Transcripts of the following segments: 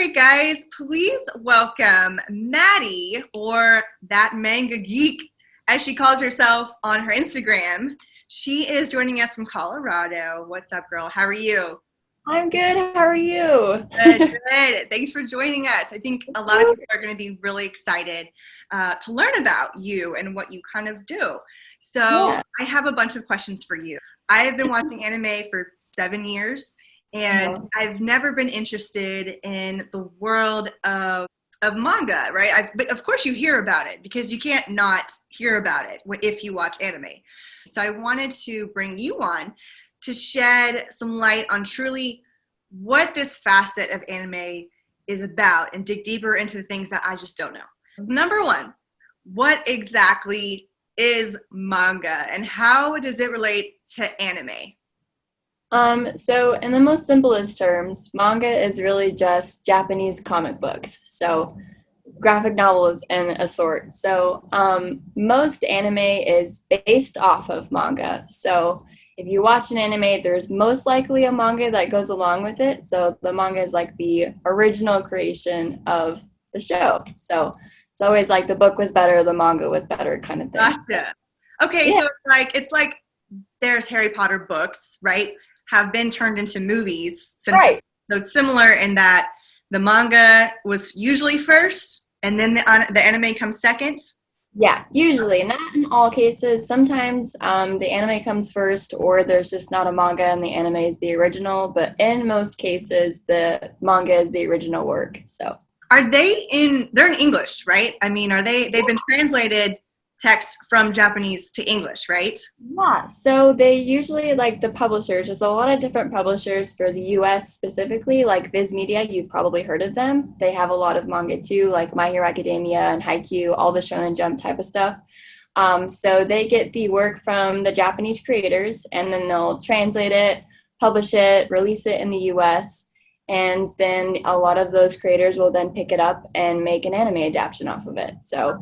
right, guys, please welcome Maddie, or that manga geek, as she calls herself on her Instagram. She is joining us from Colorado. What's up, girl? How are you? I'm good. How are you? Good, good. Thanks for joining us. I think a lot of people are going to be really excited to learn about you and what you kind of do. So Yeah. I have a bunch of questions for you. I have been watching anime for 7 years, and Uh-huh. I've never been interested in the world of manga, right? But of course you hear about it because you can't not hear about it if you watch anime. So I wanted to bring you on to shed some light on truly what this facet of anime is about and dig deeper into the things that I just don't know. Number one, what exactly is manga and how does it relate to anime? So in the most simplest terms, manga is really just Japanese comic books. So graphic novels in a sort. So most anime is based off of manga. So if you watch an anime, there's most likely a manga that goes along with it. So the manga is like the original creation of the show. So it's always like the book was better, the manga was better kind of thing. So Gotcha. Okay, yeah, so it's like there's Harry Potter books, right? Have been turned into movies since. right. So it's similar in that the manga was usually first, and then the anime comes second. Yeah, usually, not in all cases. Sometimes the anime comes first, or there's just not a manga and the anime is the original. But in most cases, the manga is the original work. So, Are they in? They're in English, right? I mean, are they? They've been translated text from Japanese to English, right? yeah. So they usually like the publishers. There's a lot of different publishers for the US specifically, like Viz Media. You've probably heard of them. They have a lot of manga too, like My Hero Academia and Haikyuu, all the Shonen Jump type of stuff. So they get the work from the Japanese creators and then they'll translate it, publish it, release it in the US. And then a lot of those creators will then pick it up and make an anime adaptation off of it. So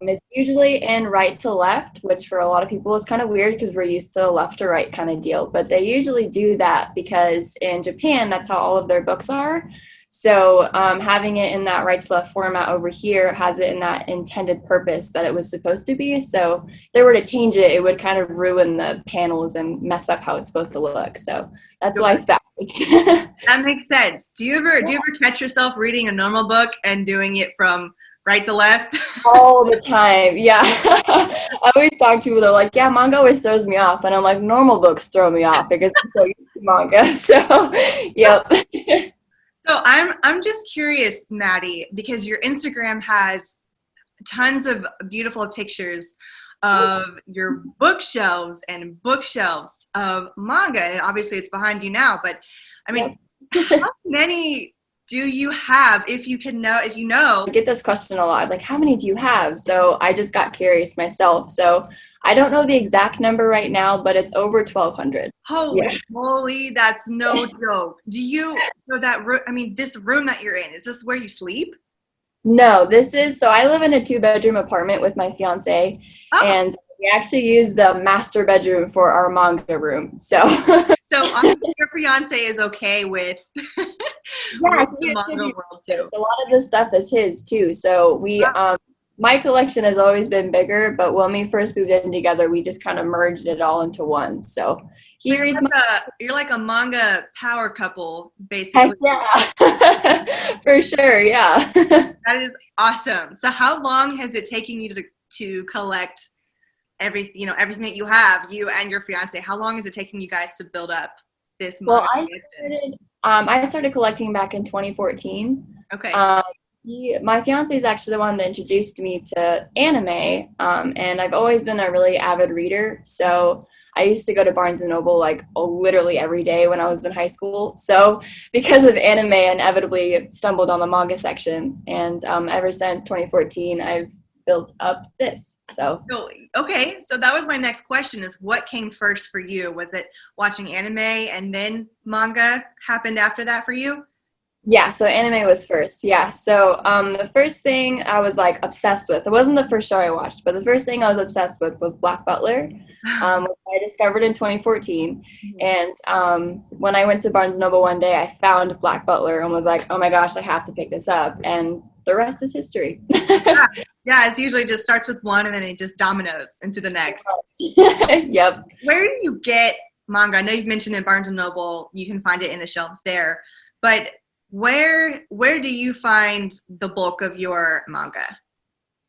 it's usually in right to left, which for a lot of people is kind of weird because we're used to a left to right kind of deal. But they usually do that because in Japan, that's how all of their books are. So having it in that right to left format over here has it in that intended purpose that it was supposed to be. So if they were to change it, it would kind of ruin the panels and mess up how it's supposed to look. So that's why it's backwards. That makes sense. Do you ever catch yourself reading a normal book and doing it from right to left? All the time. Yeah. I always talk to people, they're like, yeah, manga always throws me off. And I'm like, normal books throw me off because I'm so used to manga. So, yep. So I'm just curious, Maddie, because your Instagram has tons of beautiful pictures of your bookshelves and bookshelves of manga, and obviously it's behind you now. But I Yep. mean, how many do you have? If you can know, if you know. I get this question a lot, like, how many do you have? So I just got curious myself. So I don't know the exact number right now, but it's over 1,200. Holy Yeah. moly, that's no joke. Do you know that room? I mean, this room that you're in, is this where you sleep? No, so I live in a two-bedroom apartment with my fiance, Oh, and we actually use the master bedroom for our manga room. So so obviously your fiance is okay with yeah, with the he manga attributes world this. too. A lot of this stuff is his too. So my collection has always been bigger, but when we first moved in together, we just kind of merged it all into one. So So he reads my you're like a manga power couple, heck basically. yeah, for sure, yeah. That is awesome. So how long has it taken you to collect everything that you have, you and your fiance? How long is it taking you guys to build up this Well, manga collection? I started collecting back in 2014. Okay. Um, my fiance is actually the one that introduced me to anime, and I've always been a really avid reader. So I used to go to Barnes and Noble like literally every day when I was in high school. So because of anime, I inevitably stumbled on the manga section, and ever since 2014, I've built up this. So So, okay, so that was my next question is what came first for you? Was it watching anime and then manga happened after that for you? Yeah, so anime was first. Yeah. So the first thing I was like obsessed with, it wasn't the first show I watched, but the first thing I was obsessed with was Black Butler, which I discovered in 2014. Mhm. And when I went to Barnes& Noble one day, I found Black Butler and was like, oh my gosh, I have to pick this up. And the rest is history. Yeah, yeah. It's usually just starts with one and then it just dominoes into the next. Yep. Where do you get manga? I know you've mentioned in Barnes and Noble, you can find it in the shelves there, but where do you find the bulk of your manga?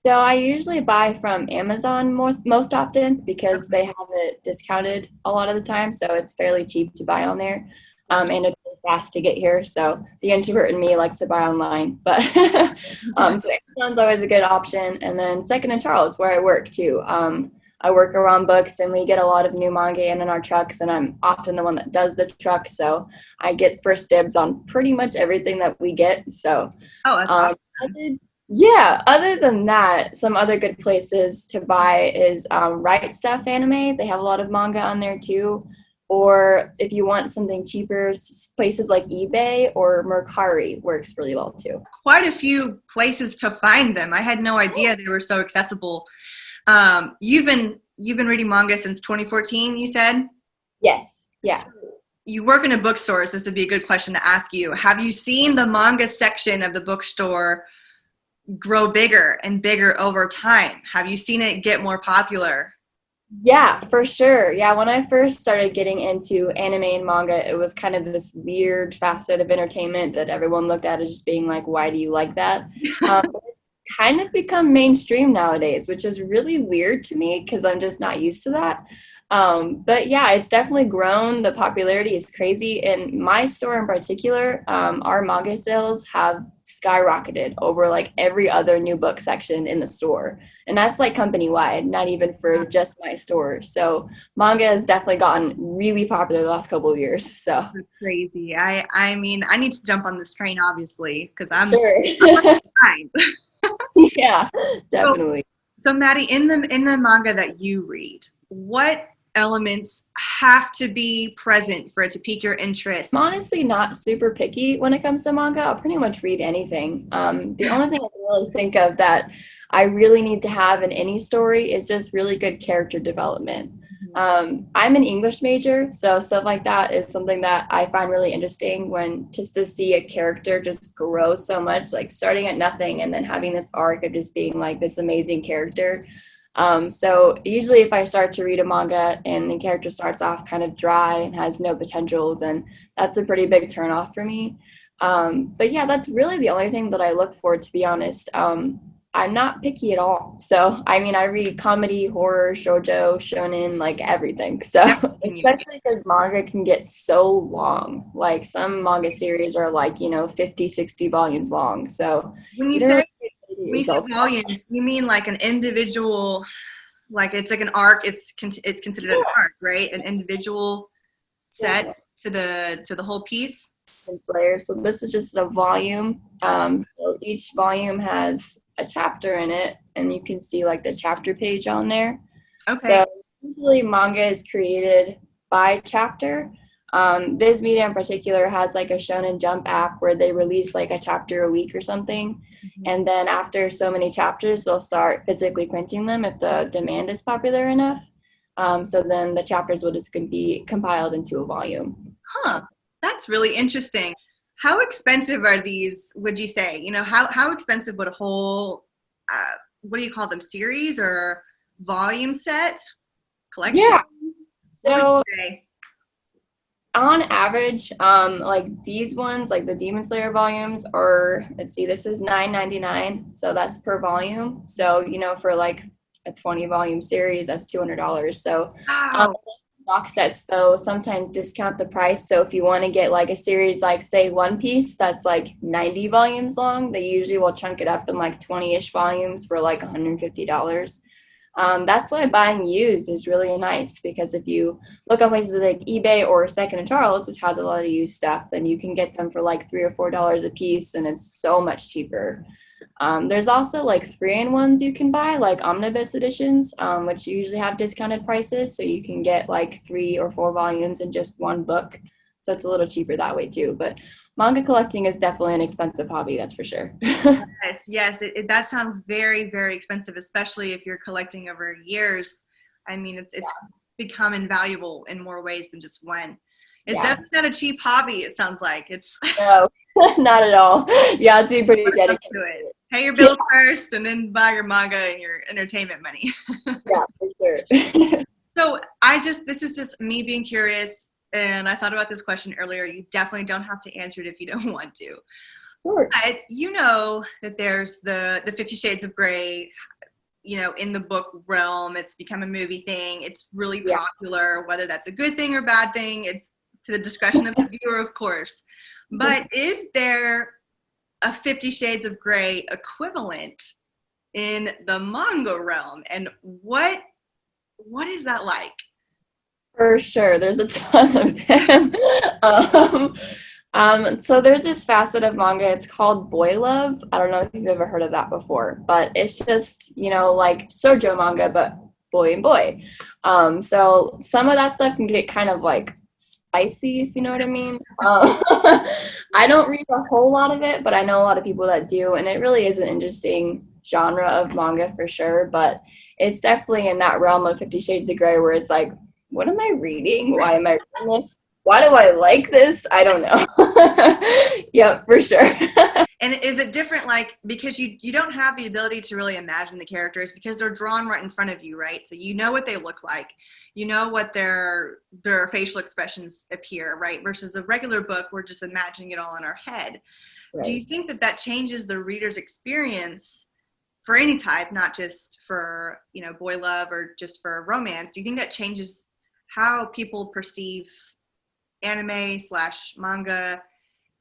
So I usually buy from Amazon most often because Okay. they have it discounted a lot of the time, so it's fairly cheap to buy on there, Okay. and it's really fast to get here. So the introvert in me likes to buy online, but so Amazon's always a good option. And then Second and Charles, where I work too. I work around books, and we get a lot of new manga in our trucks, and I'm often the one that does the truck, so I get first dibs on pretty much everything that we get. So. Oh, that's Um, awesome. yeah, other than that, some other good places to buy is Right Stuff Anime. They have a lot of manga on there too. Or if you want something cheaper, places like eBay or Mercari works really well too. Quite a few places to find them. I had no idea they were so accessible. You've been reading manga since 2014, you said? Yes, yeah. So you work in a bookstore, so this would be a good question to ask you. Have you seen the manga section of the bookstore grow bigger and bigger over time? Have you seen it get more popular? Yeah, for sure. Yeah, when I first started getting into anime and manga, it was kind of this weird facet of entertainment that everyone looked at as just being like, why do you like that? But it's kind of become mainstream nowadays, which is really weird to me because I'm just not used to that. But yeah, it's definitely grown. The popularity is crazy. In my store in particular, our manga sales have skyrocketed over like every other new book section in the store. And that's like company wide, not even for just my store. So manga has definitely gotten really popular the last couple of years. So That's crazy. I mean, I need to jump on this train obviously because I'm sure. behind. Yeah, So, definitely. so Maddie, in the manga that you read, what elements have to be present for it to pique your interest? I'm honestly not super picky when it comes to manga. I'll pretty much read anything. The only thing I can really think of that I really need to have in any story is just really good character development. I'm an English major, so stuff like that is something that I find really interesting when just to see a character just grow so much, like starting at nothing and then having this arc of just being like this amazing character. So usually if I start to read a manga and the character starts off kind of dry and has no potential, then that's a pretty big turnoff for me. But yeah, that's really the only thing that I look for, to be honest. I'm not picky at all. So, I mean, I read comedy, horror, shoujo, shonen, like everything. So, Everything you especially because manga can get so long. Like some manga series are like, 50, 60 volumes long. So, when you you don't say really get to do when you say yourself. volumes, you mean like an individual, like it's like an arc. It's considered an arc, right? An individual set Yeah. to the whole piece. And Slayer. So this is just a volume. So each volume has a chapter in it, and you can see like the chapter page on there. Okay. So usually manga is created by chapter. Viz Media in particular has like a Shonen Jump app where they release like a chapter a week or something. Mhm. And then after so many chapters, they'll start physically printing them if the demand is popular enough. So then the chapters will just be compiled into a volume. Huh. That's really interesting. How expensive are these, would you say? How expensive would a whole, what do you call them, series or volume set, collection? Yeah. What would you So say? on average, like these ones, like the Demon Slayer volumes, are let's see, this is 9.99, so that's per volume. So for like a 20 volume series, that's $200. So Wow. box sets though sometimes discount the price. So if you want to get like a series like say One Piece that's like 90 volumes long, they usually will chunk it up in like 20-ish volumes for like $150. That's why buying used is really nice because if you look on places like eBay or Second and Charles, which has a lot of used stuff, then you can get them for like $3 or $4 a piece, and it's so much cheaper. There's also like 3-in-1s you can buy, like omnibus editions, which usually have discounted prices, so you can get like 3 or 4 volumes in just one book. So it's a little cheaper that way too. But Manga collecting is definitely an expensive hobby, that's for sure. Yes, yes, that sounds very, very expensive, especially if you're collecting over years. I mean, it's become invaluable in more ways than just one. It's Yeah. definitely not a cheap hobby, it sounds like. It's No, not at all. You have to be pretty what up dedicated to it. to it. Pay your Yeah, bills first and then buy your manga and your entertainment money. yeah, for sure. So this is just me being curious, and I thought about this question earlier. You definitely don't have to answer it if you don't want to. Sure. But you know that there's the 50 Shades of Grey, you know, in the book realm. It's become a movie thing. It's really Yeah. popular, whether that's a good thing or bad thing. It's to the discretion of the viewer, of course. But is there a 50 Shades of Grey equivalent in the manga realm? And what is that like? For sure. There's a ton of them. Um, so there's this facet of manga, it's called boy love. I don't know if you've ever heard of that before, but it's just, like shoujo manga, but boy and boy. So some of that stuff can get kind of like spicy, if you know what I mean. I don't read a whole lot of it, but I know a lot of people that do, and it really is an interesting genre of manga for sure, but it's definitely in that realm of 50 Shades of Grey where it's like, what am I reading? Why am I reading this? Why do I like this? I don't know. Yep, for sure. And is it different, like, because you don't have the ability to really imagine the characters because they're drawn right in front of you, right? So you know what they look like, you know what their facial expressions appear, right? Versus a regular book, we're just imagining it all in our head. Do Right. you think that that changes the reader's experience for any type, not just for, you know, boy love or just for romance? Do you think that changes how people perceive anime slash manga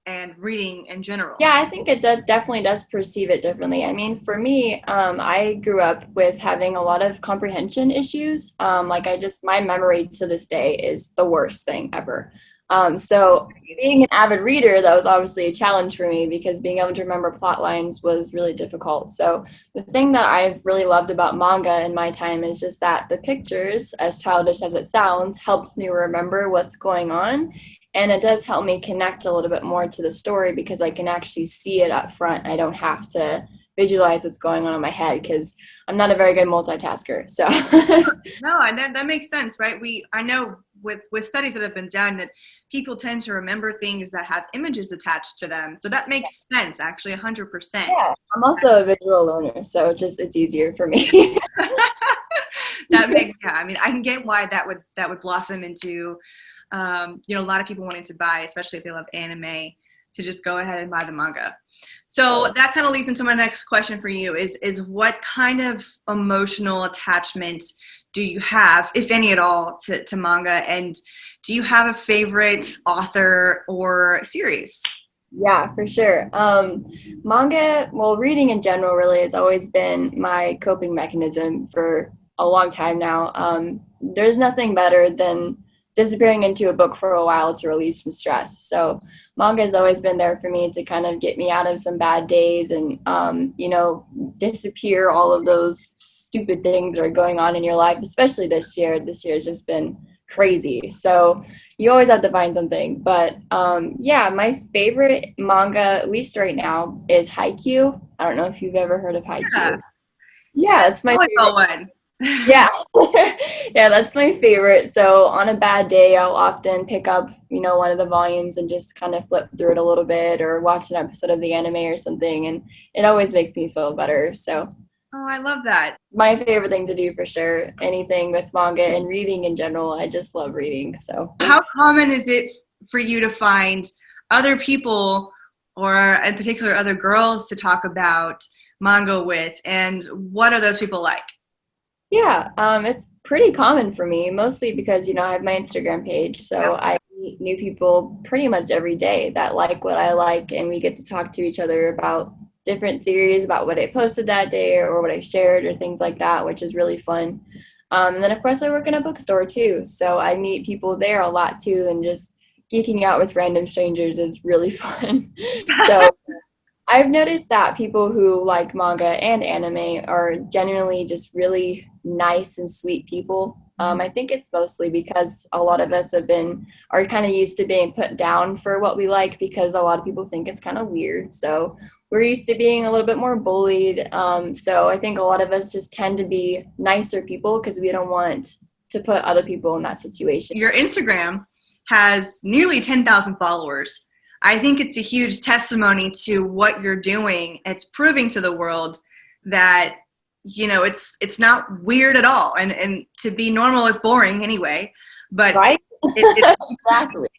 and reading in general? Yeah, I think it definitely does perceive it differently. I mean, for me, I grew up with having a lot of comprehension issues. Like my memory to this day is the worst thing ever. So being an avid reader, that was obviously a challenge for me because being able to remember plot lines was really difficult. So the thing that I've really loved about manga in my time is just that the pictures, as childish as it sounds, helped me remember what's going on, and it does help me connect a little bit more to the story because I can actually see it up front. I don't have to visualize what's going on in my head because I'm not a very good multitasker. So, No, and that makes sense, right? I know with studies that have been done that people tend to remember things that have images attached to them. So that makes sense, actually, 100%. yeah, I'm also a visual learner, so it's easier for me. That makes, yeah. I mean, I can get why that would blossom into, you know, a lot of people wanting to buy, especially if they love anime, to just go ahead and buy the manga. So that kind of leads into my next question for you is what kind of emotional attachment do you have, if any at all, to manga? And do you have a favorite author or series? Yeah, for sure. Manga, well, reading in general really has always been my coping mechanism for a long time now. There's nothing better than disappearing into a book for a while to release some stress. So manga has always been there for me to kind of get me out of some bad days and, disappear all of those stupid things that are going on in your life, especially this year. This year has just been crazy. So you always have to find something. But yeah, my favorite manga, at least right now, is Haikyuu. I don't know if you've ever heard of Yeah, Haikyuu. Yeah, it's my volleyball favorite. one. Yeah. Yeah, that's my favorite. So on a bad day, I'll often pick up, one of the volumes and just kind of flip through it a little bit or watch an episode of the anime or something. And it always makes me feel better. So Oh, I love that. my favorite thing to do for sure. Anything with manga and reading in general. I just love reading. So How common is it for you to find other people, or in particular other girls, to talk about manga with, and what are those people like? yeah, it's pretty common for me, mostly because, I have my Instagram page. So I meet new people pretty much every day that like what I like, and we get to talk to each other about different series, about what I posted that day or what I shared or things like that, which is really fun. And then, of course, I work in a bookstore too. So I meet people there a lot too, and just geeking out with random strangers is really fun. So I've noticed that people who like manga and anime are genuinely just really nice and sweet people. I think it's mostly because a lot of us are kind of used to being put down for what we like because a lot of people think it's kind of weird. So we're used to being a little bit more bullied. So I think a lot of us just tend to be nicer people because we don't want to put other people in that situation. Your Instagram has nearly 10,000 followers. I think it's a huge testimony to what you're doing. It's proving to the world that, you know, it's not weird at all. And to be normal is boring anyway. But right? Exactly.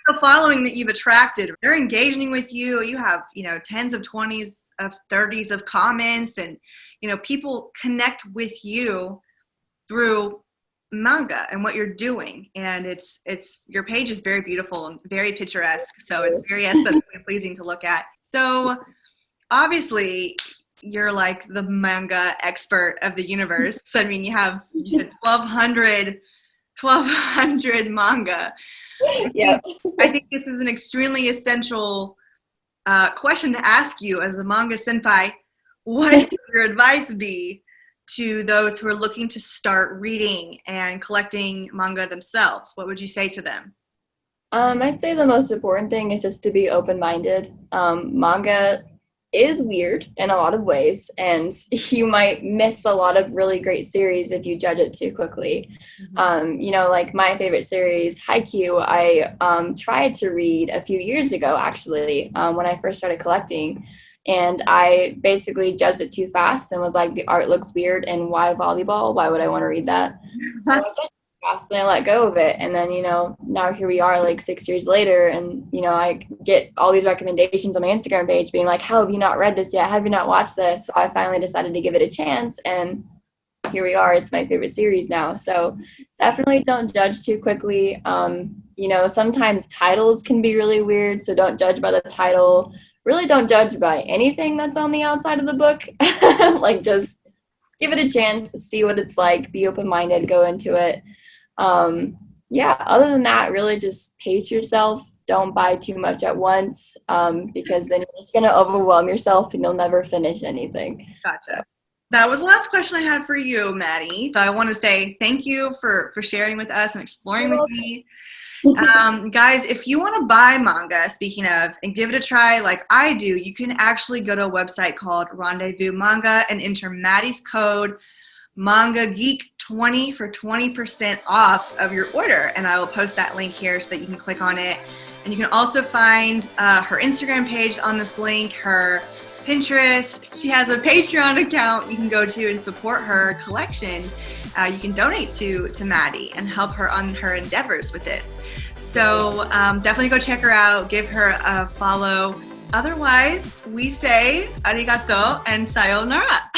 the following that you've attracted, they're engaging with you. You have, you know, tens of 20s of 30s of comments, and, you know, people connect with you through manga and what you're doing. And it's your page is very beautiful and very picturesque. So it's very aesthetically pleasing to look at. So obviously you're like the manga expert of the universe. So, I mean, you said 1,200 manga. Yeah. I think this is an extremely essential question to ask you as a manga senpai. What would your advice be to those who are looking to start reading and collecting manga themselves? What would you say to them? I'd say the most important thing is just to be open-minded. Manga is weird in a lot of ways, and you might miss a lot of really great series if you judge it too quickly. You know, like my favorite series, Haikyuu, I tried to read a few years ago, actually, when I first started collecting, and I basically judged it too fast and was like, the art looks weird, and why volleyball? Why would I want to read that? So I judged it fast and I let go of it. And then, you know, now here we are like 6 years later, and, you know, I get all these recommendations on my Instagram page being like, how have you not read this yet? Have you not watched this? So I finally decided to give it a chance, and here we are. It's my favorite series now. So definitely don't judge too quickly. You know, sometimes titles can be really weird, so don't judge by the title. Really don't judge by anything that's on the outside of the book. Like, just give it a chance, see what it's like, be open-minded, go into it. Yeah, other than that, really just pace yourself. Don't buy too much at once, because then you're just going to overwhelm yourself and you'll never finish anything. Gotcha. So. That was the last question I had for you, Maddie. So I want to say thank you for sharing with us and exploring with me. Guys, if you want to buy manga, speaking of, and give it a try like I do, you can actually go to a website called Rendezvous Manga and enter Maddie's code MangaGeek20 for 20% off of your order. And I will post that link here so that you can click on it. And you can also find her Instagram page on this link, her Pinterest. She has a Patreon account you can go to and support her collection. You can donate to Maddie and help her on her endeavors with this. So definitely go check her out, give her a follow. Otherwise, we say arigato and sayonara.